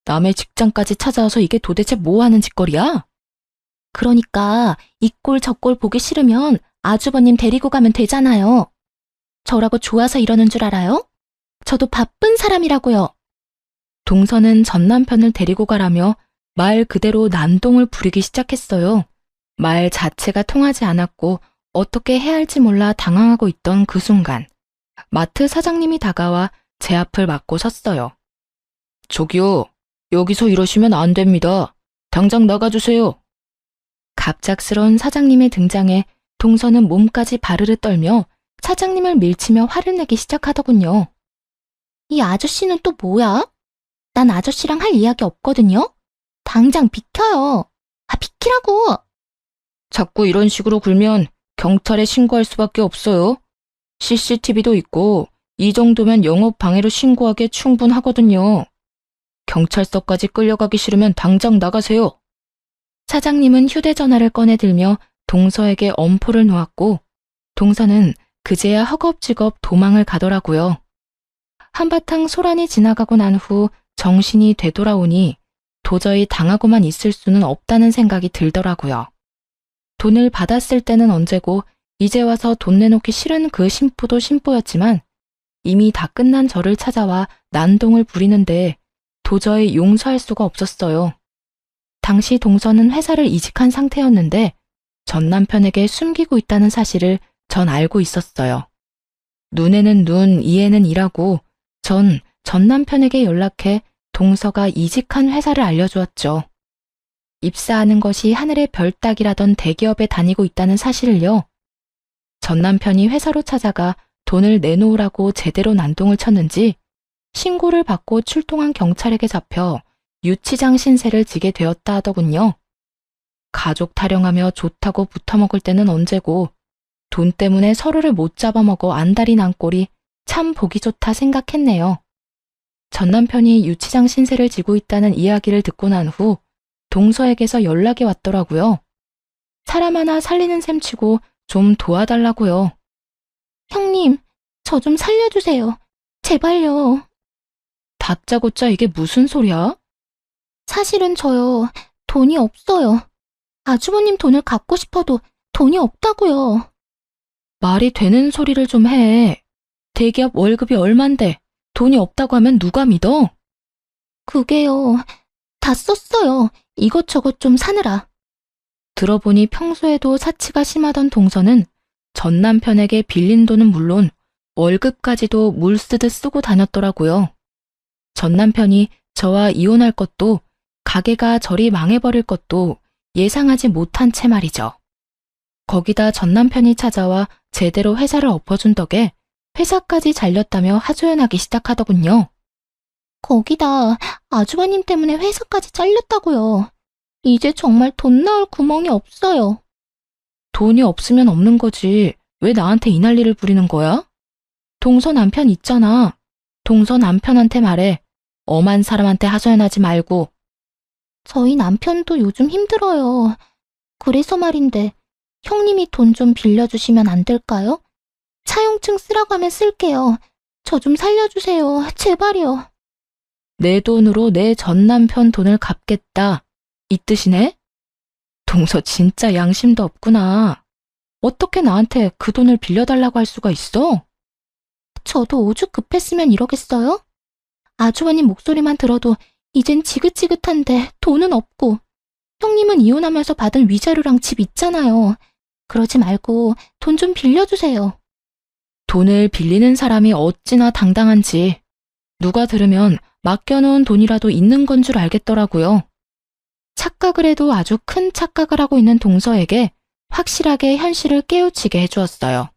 남의 직장까지 찾아와서 이게 도대체 뭐 하는 짓거리야? 그러니까 이 꼴 저 꼴 보기 싫으면 아주버님 데리고 가면 되잖아요. 저라고 좋아서 이러는 줄 알아요? 저도 바쁜 사람이라고요. 동서는 전 남편을 데리고 가라며 말 그대로 난동을 부리기 시작했어요. 말 자체가 통하지 않았고 어떻게 해야 할지 몰라 당황하고 있던 그 순간 마트 사장님이 다가와 제 앞을 막고 섰어요. 저기요, 여기서 이러시면 안 됩니다. 당장 나가주세요. 갑작스러운 사장님의 등장에 동서는 몸까지 바르르 떨며 사장님을 밀치며 화를 내기 시작하더군요. 이 아저씨는 또 뭐야? 난 아저씨랑 할 이야기 없거든요. 당장 비켜요. 비키라고. 자꾸 이런 식으로 굴면 경찰에 신고할 수밖에 없어요. CCTV도 있고 이 정도면 영업 방해로 신고하기에 충분하거든요. 경찰서까지 끌려가기 싫으면 당장 나가세요. 사장님은 휴대전화를 꺼내들며 동서에게 엄포를 놓았고 동서는 그제야 허겁지겁 도망을 가더라고요. 한바탕 소란이 지나가고 난 후 정신이 되돌아오니 도저히 당하고만 있을 수는 없다는 생각이 들더라고요. 돈을 받았을 때는 언제고 이제 와서 돈 내놓기 싫은 그 심보도 심보였지만 이미 다 끝난 저를 찾아와 난동을 부리는데 도저히 용서할 수가 없었어요. 당시 동서는 회사를 이직한 상태였는데 전 남편에게 숨기고 있다는 사실을 전 알고 있었어요. 눈에는 눈, 이에는 이라고 전 남편에게 연락해 동서가 이직한 회사를 알려주었죠. 입사하는 것이 하늘의 별 따기라던 대기업에 다니고 있다는 사실을요. 전 남편이 회사로 찾아가 돈을 내놓으라고 제대로 난동을 쳤는지 신고를 받고 출동한 경찰에게 잡혀 유치장 신세를 지게 되었다 하더군요. 가족 타령하며 좋다고 붙어먹을 때는 언제고 돈 때문에 서로를 못 잡아먹어 안달이 난 꼴이 참 보기 좋다 생각했네요. 전 남편이 유치장 신세를 지고 있다는 이야기를 듣고 난 후 동서에게서 연락이 왔더라고요. 사람 하나 살리는 셈 치고 좀 도와달라고요. 형님, 저 좀 살려주세요. 제발요. 다짜고짜 이게 무슨 소리야? 사실은 저요, 돈이 없어요. 아주버님 돈을 갚고 싶어도 돈이 없다고요. 말이 되는 소리를 좀 해. 대기업 월급이 얼만데 돈이 없다고 하면 누가 믿어? 그게요, 다 썼어요. 이것저것 좀 사느라. 들어보니 평소에도 사치가 심하던 동서는 전 남편에게 빌린 돈은 물론 월급까지도 물 쓰듯 쓰고 다녔더라고요. 전 남편이 저와 이혼할 것도 가게가 저리 망해버릴 것도 예상하지 못한 채 말이죠. 거기다 전 남편이 찾아와 제대로 회사를 엎어준 덕에 회사까지 잘렸다며 하소연하기 시작하더군요. 거기다 아주버님 때문에 회사까지 잘렸다고요. 이제 정말 돈 나올 구멍이 없어요. 돈이 없으면 없는 거지. 왜 나한테 이 난리를 부리는 거야? 동서 남편 있잖아. 동서 남편한테 말해. 엄한 사람한테 하소연하지 말고. 저희 남편도 요즘 힘들어요. 그래서 말인데 형님이 돈 좀 빌려주시면 안 될까요? 차용증 쓰라고 하면 쓸게요. 저 좀 살려주세요. 제발요. 내 돈으로 내 전 남편 돈을 갚겠다. 이 뜻이네? 동서 진짜 양심도 없구나. 어떻게 나한테 그 돈을 빌려달라고 할 수가 있어? 저도 오죽 급했으면 이러겠어요? 아주버님 목소리만 들어도 이젠 지긋지긋한데 돈은 없고 형님은 이혼하면서 받은 위자료랑 집 있잖아요. 그러지 말고 돈 좀 빌려주세요. 돈을 빌리는 사람이 어찌나 당당한지 누가 들으면 맡겨놓은 돈이라도 있는 건 줄 알겠더라고요. 착각을 해도 아주 큰 착각을 하고 있는 동서에게 확실하게 현실을 깨우치게 해주었어요.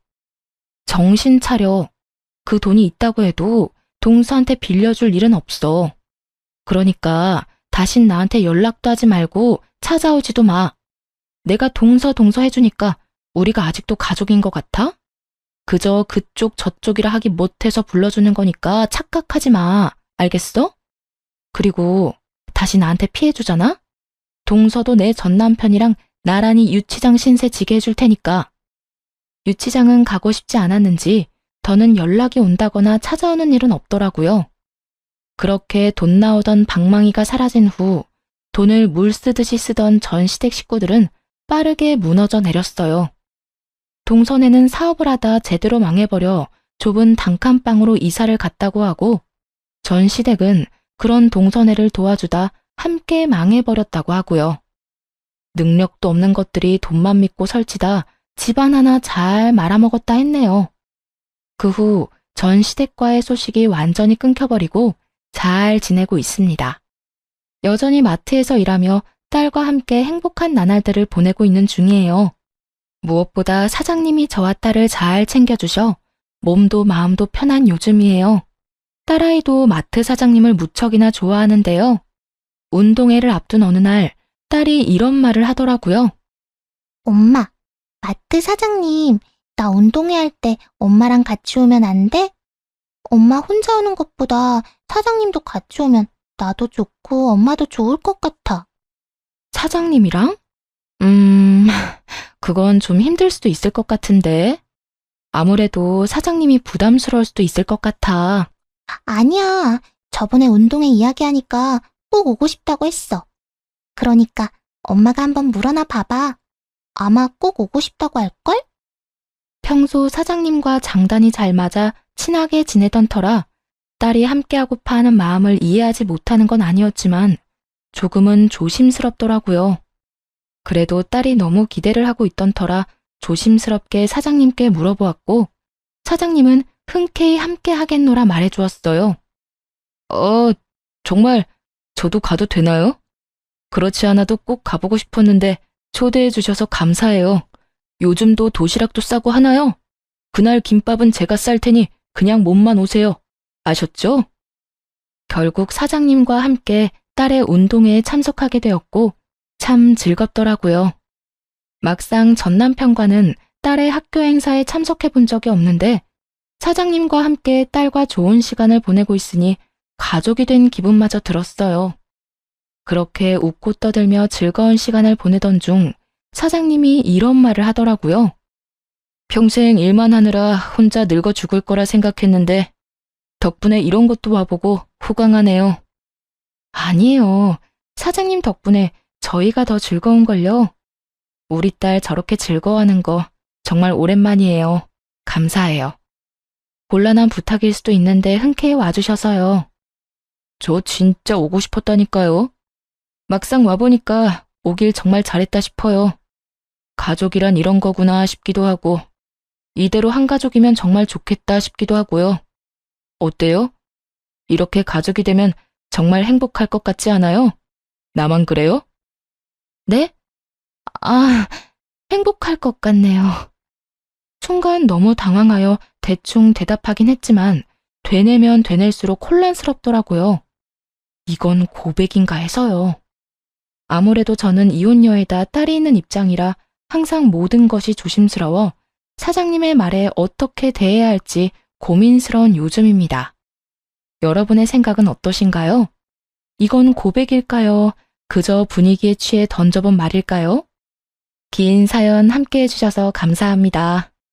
정신 차려. 그 돈이 있다고 해도 동서한테 빌려줄 일은 없어. 그러니까 다신 나한테 연락도 하지 말고 찾아오지도 마. 내가 동서 해주니까 우리가 아직도 가족인 것 같아? 그저 그쪽 저쪽이라 하기 못해서 불러주는 거니까 착각하지 마. 알겠어? 그리고 다시 나한테 피해주잖아? 동서도 내 전 남편이랑 나란히 유치장 신세 지게 해줄 테니까. 유치장은 가고 싶지 않았는지 더는 연락이 온다거나 찾아오는 일은 없더라고요. 그렇게 돈 나오던 방망이가 사라진 후 돈을 물 쓰듯이 쓰던 전 시댁 식구들은 빠르게 무너져 내렸어요. 동선에는 사업을 하다 제대로 망해버려 좁은 단칸방으로 이사를 갔다고 하고 전 시댁은 그런 동선애를 도와주다 함께 망해버렸다고 하고요. 능력도 없는 것들이 돈만 믿고 설치다 집안 하나 잘 말아먹었다 했네요. 그 후 전 시댁과의 소식이 완전히 끊겨버리고 잘 지내고 있습니다. 여전히 마트에서 일하며 딸과 함께 행복한 나날들을 보내고 있는 중이에요. 무엇보다 사장님이 저와 딸을 잘 챙겨주셔 몸도 마음도 편한 요즘이에요. 딸아이도 마트 사장님을 무척이나 좋아하는데요. 운동회를 앞둔 어느 날 딸이 이런 말을 하더라고요. 엄마, 마트 사장님, 나 운동회 할 때 엄마랑 같이 오면 안 돼? 엄마 혼자 오는 것보다 사장님도 같이 오면 나도 좋고 엄마도 좋을 것 같아. 사장님이랑? 그건 좀 힘들 수도 있을 것 같은데. 아무래도 사장님이 부담스러울 수도 있을 것 같아. 아니야. 저번에 운동회 이야기하니까 꼭 오고 싶다고 했어. 그러니까 엄마가 한번 물어나 봐봐. 아마 꼭 오고 싶다고 할걸? 평소 사장님과 장단이 잘 맞아 친하게 지내던 터라 딸이 함께하고파 하는 마음을 이해하지 못하는 건 아니었지만 조금은 조심스럽더라고요. 그래도 딸이 너무 기대를 하고 있던 터라 조심스럽게 사장님께 물어보았고 사장님은 흔쾌히 함께 하겠노라 말해주었어요. 정말 저도 가도 되나요? 그렇지 않아도 꼭 가보고 싶었는데 초대해 주셔서 감사해요. 요즘도 도시락도 싸고 하나요? 그날 김밥은 제가 쌀 테니 그냥 몸만 오세요. 아셨죠? 결국 사장님과 함께 딸의 운동회에 참석하게 되었고 참 즐겁더라고요. 막상 전 남편과는 딸의 학교 행사에 참석해 본 적이 없는데 사장님과 함께 딸과 좋은 시간을 보내고 있으니 가족이 된 기분마저 들었어요. 그렇게 웃고 떠들며 즐거운 시간을 보내던 중 사장님이 이런 말을 하더라고요. 평생 일만 하느라 혼자 늙어 죽을 거라 생각했는데 덕분에 이런 것도 와보고 호강하네요. 아니에요. 사장님 덕분에 저희가 더 즐거운걸요. 우리 딸 저렇게 즐거워하는 거 정말 오랜만이에요. 감사해요. 곤란한 부탁일 수도 있는데 흔쾌히 와주셔서요. 저 진짜 오고 싶었다니까요. 막상 와보니까 오길 정말 잘했다 싶어요. 가족이란 이런 거구나 싶기도 하고 이대로 한 가족이면 정말 좋겠다 싶기도 하고요. 어때요? 이렇게 가족이 되면 정말 행복할 것 같지 않아요? 나만 그래요? 네? 행복할 것 같네요. 순간 너무 당황하여 대충 대답하긴 했지만 되뇌면 되낼수록 혼란스럽더라고요. 이건 고백인가 해서요. 아무래도 저는 이혼녀에다 딸이 있는 입장이라 항상 모든 것이 조심스러워 사장님의 말에 어떻게 대해야 할지 고민스러운 요즘입니다. 여러분의 생각은 어떠신가요? 이건 고백일까요? 그저 분위기에 취해 던져본 말일까요? 긴 사연 함께 해주셔서 감사합니다.